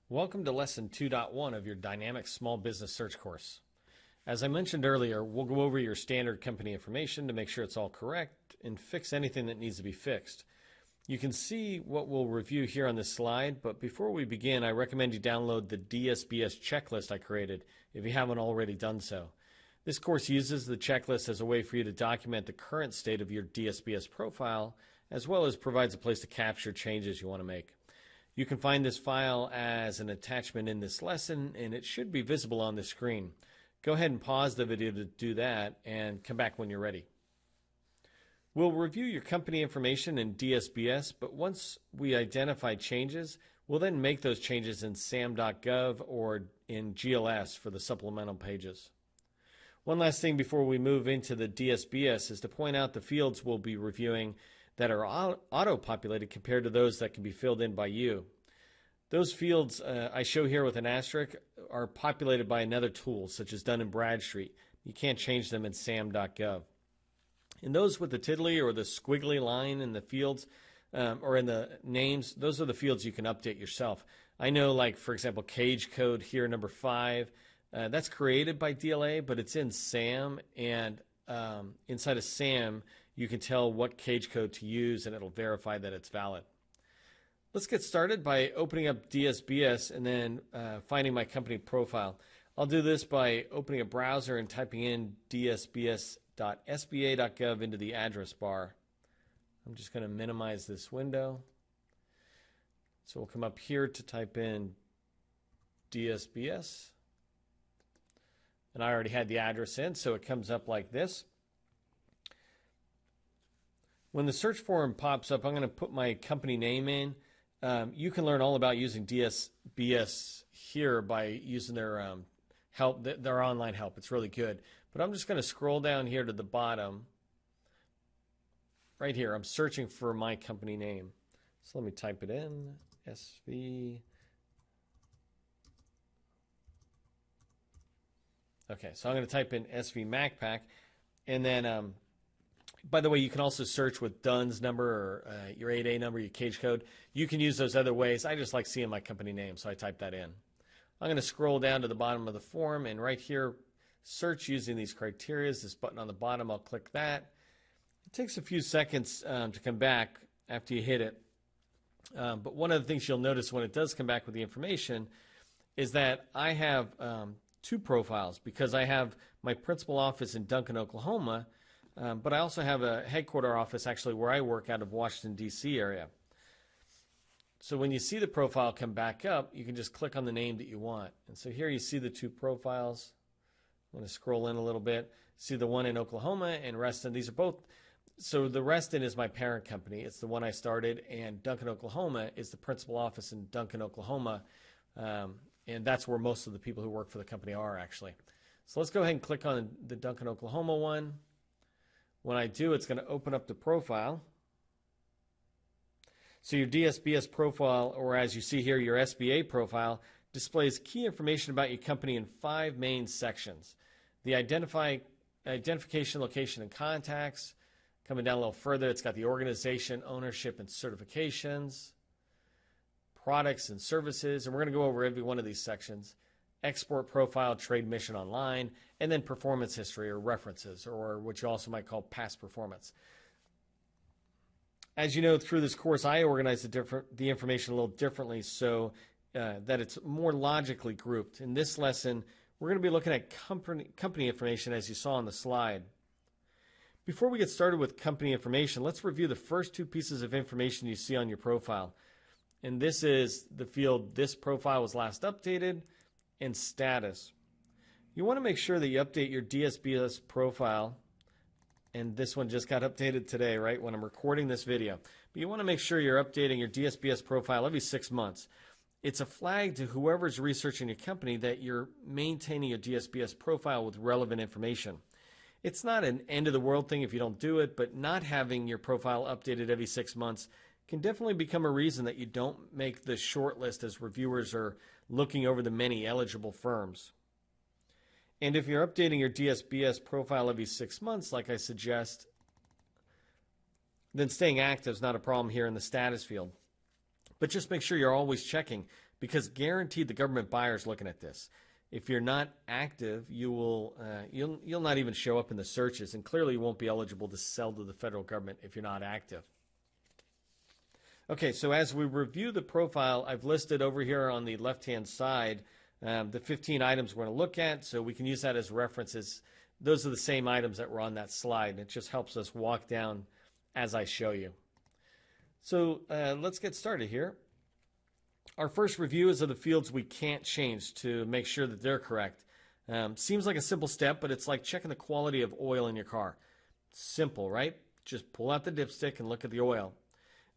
Welcome to Lesson 2.1 of your Dynamic Small Business Search course. As I mentioned earlier, we'll go over your standard company information to make sure it's all correct and fix anything that needs to be fixed. You can see what we'll review here on this slide, but before we begin, I recommend you download the DSBS checklist I created if you haven't already done so. This course uses the checklist as a way for you to document the current state of your DSBS profile, as well as provides a place to capture changes you want to make. You can find this file as an attachment in this lesson, and it should be visible on the screen. Go ahead and pause the video to do that and come back when you're ready. We'll review your company information in DSBS, but once we identify changes, we'll then make those changes in sam.gov or in GLS for the supplemental pages. One last thing before we move into the DSBS is to point out the fields we'll be reviewing that are auto-populated compared to those that can be filled in by you. Those fields I show here with an asterisk are populated by another tool, such as Dun & Bradstreet. You can't change them in sam.gov. And those with the tiddly or the squiggly line in the fields or in the names, those are the fields you can update yourself. I know, like, for example, cage code here, number 5, that's created by DLA, but it's in SAM, and inside of SAM, you can tell what cage code to use, and it'll verify that it's valid. Let's get started by opening up DSBS and then finding my company profile. I'll do this by opening a browser and typing in dsbs.sba.gov into the address bar. I'm just going to minimize this window. So we'll come up here to type in DSBS. And I already had the address in, so it comes up like this. When the search form pops up, I'm going to put my company name in. You can learn all about using DSBS here by using their help, their online help. It's really good. But I'm just going to scroll down here to the bottom. Right here, I'm searching for my company name. So let me type it in, SV. Okay, so I'm going to type in SV MacPack, and then by the way, you can also search with Dunn's number or your 8A number, your cage code. You can use those other ways. I just like seeing my company name, so I type that in. I'm going to scroll down to the bottom of the form, and right here, search using these criteria. This button on the bottom, I'll click that. It takes a few seconds to come back after you hit it. But one of the things you'll notice when it does come back with the information is that I have two profiles, because I have my principal office in Duncan, Oklahoma, but I also have a headquarter office actually where I work out of Washington, D.C. area. So when you see the profile come back up, you can just click on the name that you want. And so here you see the two profiles. I'm going to scroll in a little bit. See the one in Oklahoma and Reston. These are both. So the Reston is my parent company. It's the one I started, and Duncan, Oklahoma is the principal office in Duncan, Oklahoma. And that's where most of the people who work for the company are, actually. So let's go ahead and click on the Duncan, Oklahoma one. When I do, it's going to open up the profile. So your DSBS profile, or as you see here, your SBA profile, displays key information about your company in 5 main sections. The identification, location, and contacts. Coming down a little further, it's got the organization, ownership, and certifications. Products and services, and we're going to go over every one of these sections. Export profile, trade mission online, and then performance history or references, or what you also might call past performance. As you know, through this course, I organize the information a little differently so that it's more logically grouped. In this lesson, we're going to be looking at company information as you saw on the slide. Before we get started with company information, let's review the first 2 pieces of information you see on your profile. And this is the field, this profile was last updated, and status. You want to make sure that you update your DSBS profile, and this one just got updated today, right, when I'm recording this video. But you want to make sure you're updating your DSBS profile every 6 months. It's a flag to whoever's researching your company that you're maintaining your DSBS profile with relevant information. It's not an end of the world thing if you don't do it, but not having your profile updated every 6 months can definitely become a reason that you don't make the short list as reviewers are looking over the many eligible firms. And if you're updating your DSBS profile every 6 months, like I suggest, then staying active is not a problem here in the status field. But just make sure you're always checking, because guaranteed the government buyer is looking at this. If you're not active, you'll not even show up in the searches, and clearly you won't be eligible to sell to the federal government if you're not active. Okay, so as we review the profile, I've listed over here on the left-hand side the 15 items we're going to look at, so we can use that as references. Those are the same items that were on that slide, and it just helps us walk down as I show you. So let's get started here. Our first review is of the fields we can't change to make sure that they're correct. Seems like a simple step, but it's like checking the quality of oil in your car. Simple, right? Just pull out the dipstick and look at the oil.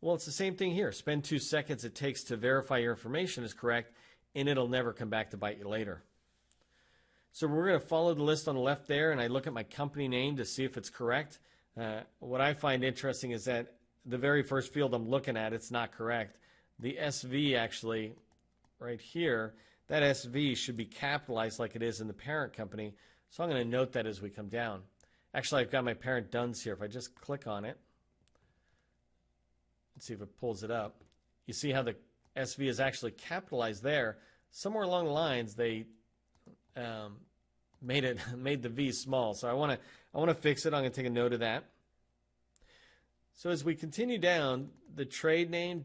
Well, it's the same thing here. Spend 2 seconds it takes to verify your information is correct, and it'll never come back to bite you later. So we're going to follow the list on the left there, and I look at my company name to see if it's correct. What I find interesting is that the very first field I'm looking at, it's not correct. The SV actually, right here, that SV should be capitalized like it is in the parent company. So I'm going to note that as we come down. Actually, I've got my parent DUNS here. If I just click on it, let's see if it pulls it up. You see how the SV is actually capitalized there. Somewhere along the lines, they made the V small. So I want to fix it. I'm going to take a note of that. So as we continue down, the trade name,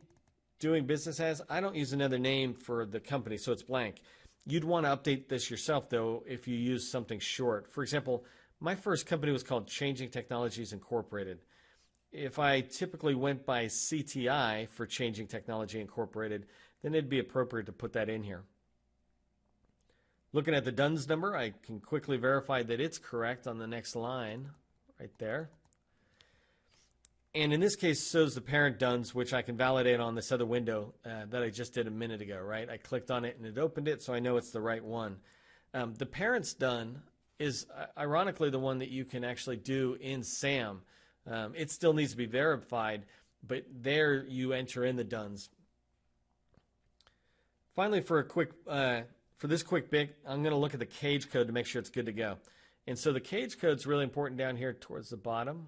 doing business as, I don't use another name for the company, so it's blank. You'd want to update this yourself, though, if you use something short. For example, my first company was called Changing Technologies Incorporated. If I typically went by CTI for Changing Technology Incorporated, then it'd be appropriate to put that in here. Looking at the DUNS number, I can quickly verify that it's correct on the next line, right there. And in this case, so is the parent DUNS, which I can validate on this other window that I just did a minute ago, right? I clicked on it and it opened it, so I know it's the right one. The parent's DUN is ironically the one that you can actually do in SAM. It still needs to be verified, but there you enter in the DUNS. Finally, for this quick bit, I'm going to look at the cage code to make sure it's good to go. And so the cage code is really important down here towards the bottom.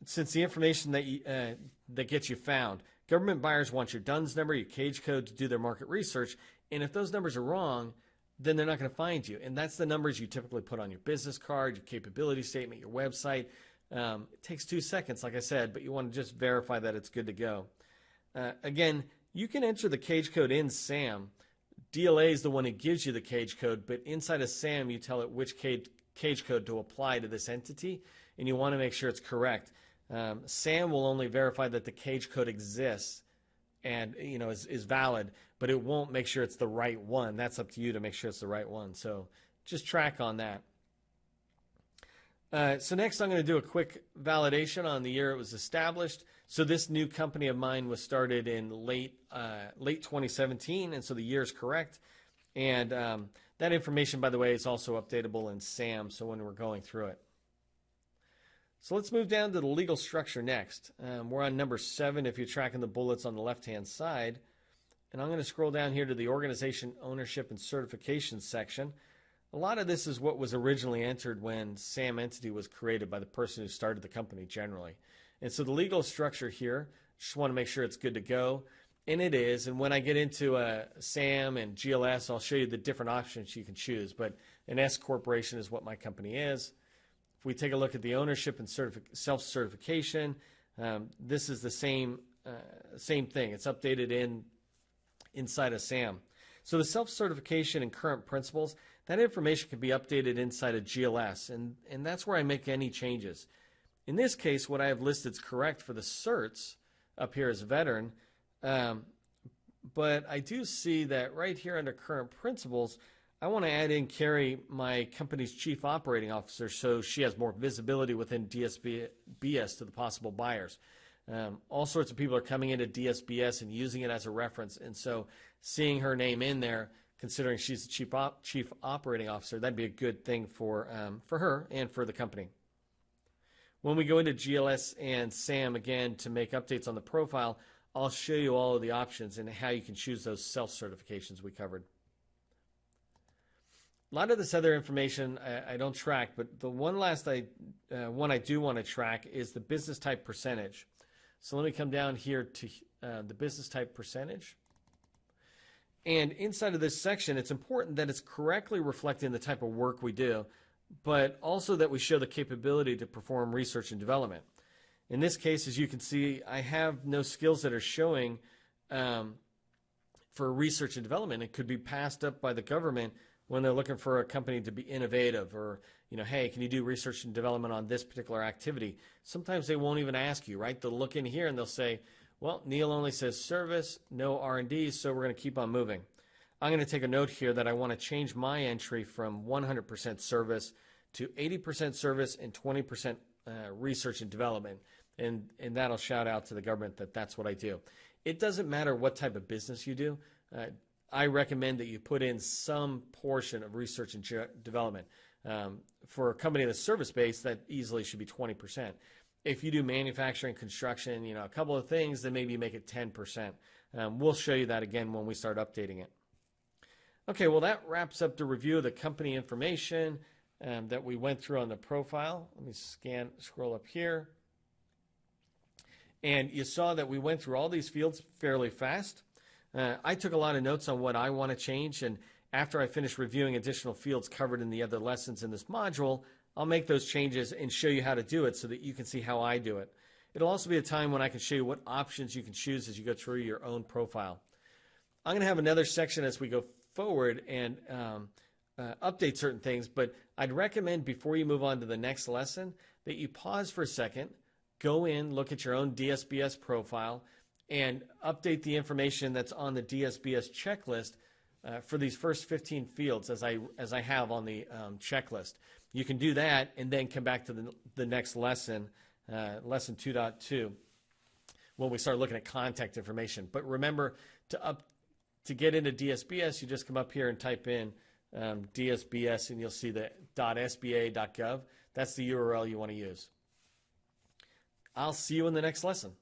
Since the information that gets you found, government buyers want your DUNS number, your cage code to do their market research, and if those numbers are wrong, then they're not going to find you. And that's the numbers you typically put on your business card, your capability statement, your website. It takes 2 seconds, like I said, but you want to just verify that it's good to go. Again, you can enter the cage code in SAM. DLA is the one that gives you the cage code, but inside of SAM, you tell it which cage code to apply to this entity, and you want to make sure it's correct. SAM will only verify that the cage code exists and is valid, but it won't make sure it's the right one. That's up to you to make sure it's the right one. So just track on that. So next I'm going to do a quick validation on the year it was established. So this new company of mine was started in late 2017, and so the year is correct. And that information, by the way, is also updatable in SAM, so when we're going through it. So let's move down to the legal structure next. We're on number 7 if you're tracking the bullets on the left-hand side. And I'm going to scroll down here to the Organization, Ownership, and Certification section. A lot of this is what was originally entered when SAM entity was created by the person who started the company generally. And so the legal structure here, just want to make sure it's good to go. And it is. And when I get into SAM and GLS, I'll show you the different options you can choose. But an S corporation is what my company is. If we take a look at the ownership and self-certification, this is the same thing. It's updated inside of SAM. So the self-certification and current principles, that information can be updated inside of GLS, and that's where I make any changes. In this case, what I have listed is correct for the certs up here as veteran, but I do see that right here under current principles, I want to add in Carrie, my company's chief operating officer, so she has more visibility within DSBS to the possible buyers. All sorts of people are coming into DSBS and using it as a reference, and so seeing her name in there, considering she's the chief operating officer, that'd be a good thing for her and for the company. When we go into GLS and SAM again to make updates on the profile, I'll show you all of the options and how you can choose those self-certifications we covered. A lot of this other information I don't track, but the one I do want to track is the business type percentage. So let me come down here to the business type percentage. And inside of this section, it's important that it's correctly reflecting the type of work we do, but also that we show the capability to perform research and development. In this case, as you can see, I have no skills that are showing for research and development. It could be passed up by the government when they're looking for a company to be innovative, or, hey, can you do research and development on this particular activity? Sometimes they won't even ask you, right? They'll look in here and they'll say, well, Neil only says service, no R&D, so we're going to keep on moving. I'm going to take a note here that I want to change my entry from 100% service to 80% service and 20% research and development. And that'll shout out to the government that that's what I do. It doesn't matter what type of business you do. I recommend that you put in some portion of research and development. For a company that's service-based, that easily should be 20%. If you do manufacturing, construction, a couple of things, then maybe you make it 10%. We'll show you that again when we start updating it. Okay, well, that wraps up the review of the company information that we went through on the profile. Let me scroll up here. And you saw that we went through all these fields fairly fast. I took a lot of notes on what I want to change, and after I finish reviewing additional fields covered in the other lessons in this module, I'll make those changes and show you how to do it so that you can see how I do it. It'll also be a time when I can show you what options you can choose as you go through your own profile. I'm going to have another section as we go forward and update certain things, but I'd recommend before you move on to the next lesson that you pause for a second, go in, look at your own DSBS profile, and update the information that's on the DSBS checklist for these first 15 fields as I have on the checklist. You can do that and then come back to the next lesson, lesson 2.2, when we start looking at contact information. But remember, to get into DSBS, you just come up here and type in DSBS, and you'll see the .sba.gov. That's the URL you want to use. I'll see you in the next lesson.